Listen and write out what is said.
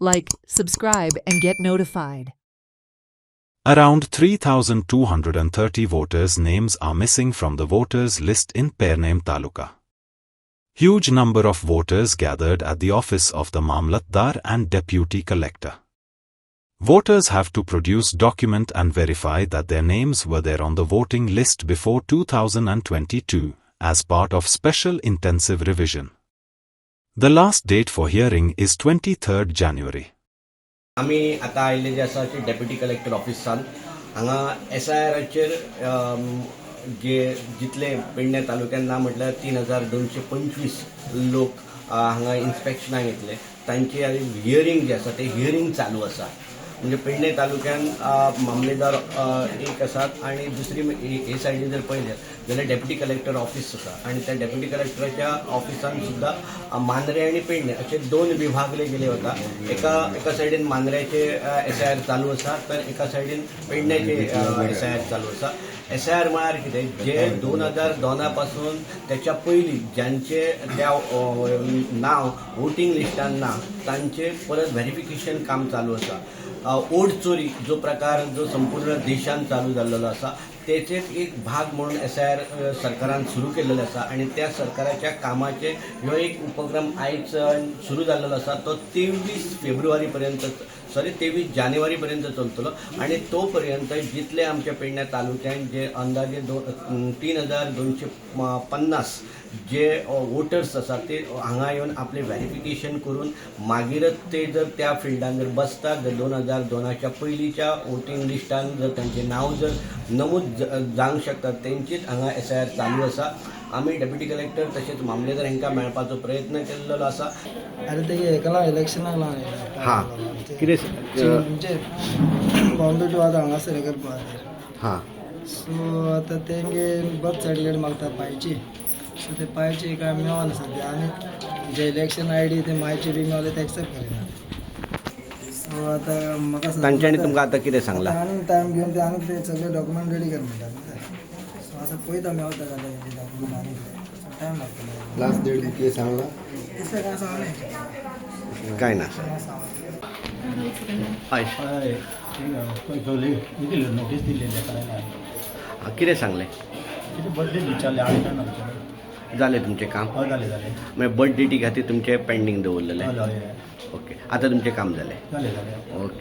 like, subscribe, and get notified. Around 3,230 voters' names are missing from the voters' list in Pernem Taluka. Huge number of voters gathered at the office of the Mamlatdar and Deputy Collector. Voters have to produce document and verify that their names were there on the voting list before 2022, as part of special intensive revision. The last date for hearing is 23rd January. आम्ही आता आयले जे आसा ते deputy collector ऑफिसान हांगा SIR-चेर जे जितले पेडणे तालुक्यान ना म्हटल्यार 3,225 लोक हांगा इन्स्पेक्शनाक येतले तांची हियरिंग जे आसा ते हियरिंग चालू आसा. म्हणजे पेडणे तालुक्यान मामलेदार एक आसात आणि दुसरी हे सायडीन जर पळयलें जाल्यार डेप्युटी कलेक्टर ऑफिस आसा आणि त्या डेप्युटी कलेक्टराच्या ऑफिसान सुद्दां मांद्रे आणि पेडणे असे दोन विभागले गेले वता. एका सायडीन मांद्र्याचे SIR चालू आसा तर एका सायडीन पेडण्याचे SIR चालू आसा. SIR म्हळ्यार कितें जे 2002 पासून त्याच्या पयलीं ज्यांचे त्या नाव वोटिंग लिस्टान ना तांचे परत व्हेरिफिकेशन काम चालू आसा. ओट चोरी जो प्रकार जो संपूर्ण देशात चालू झालेलो आसा तेचेच एक भाग म्हणून SIR सरकारान सुरू केलेलो आसा आणि त्या सरकाराच्या कामाचे ह्यो एक उपक्रम आयज सुरू झालेलो आसा. तो 23 जानेवारी पर्यंत चलतलो आणि तोपर्यंत जितले आमच्या पेडणे तालुक्यात जे अंदाजे 3,250 जे वोटर्स आसा ते हांगा येवन आपले व्हेरिफिकेशन करून मागीरच ते जर त्या फिल्डान जर बसतात जर 2002च्या पयलींच्या वोटिंग लिस्टान जर तांचे नाव जर नमूद जावंक शकतात तेंचीच हांगा SIR चालू आसा. आम्ही डेप्युटी कलेक्टर तसेच मामलेदार हांकां मेळपाचो प्रयत्न केल्लो आसा. अरे ते हेका इलेक्शनाक लावन हां कितें म्हणजे बाउंड्री आतां हांगासर करपा हां सो आतां तेंगे बर्थ सर्टिफिकेट मागता पायची सो ते पायची काय मेळना सद्या आनी जे इलेक्शन ID ते मायची बी मेळले ते एक्सेप्ट करिना. सो आतां म्हाका तांच्यांनी तुमकां आतां कितें सांगलां? आनी टायम घेवन ते आनी ते सगळे डॉक्युमेंट रेडी कर म्हणटात. सो आतां पळयता मेळता जाल्यार हे डॉक्युमेंट आनी टायम लागतलो. लास्ट डेट किती सांगला? तसं काय सांगलें काय ना हय नोटीस दिलेली कितें सांगलें बर्थडे विचारले हांवें काय ना जालें तुमचें काम हय जालें म्हणजे बर्थ डेटी खातीर तुमचें पेंडींग दवरलेलें. हय ओके आता तुमचें काम जालें. जालें ओके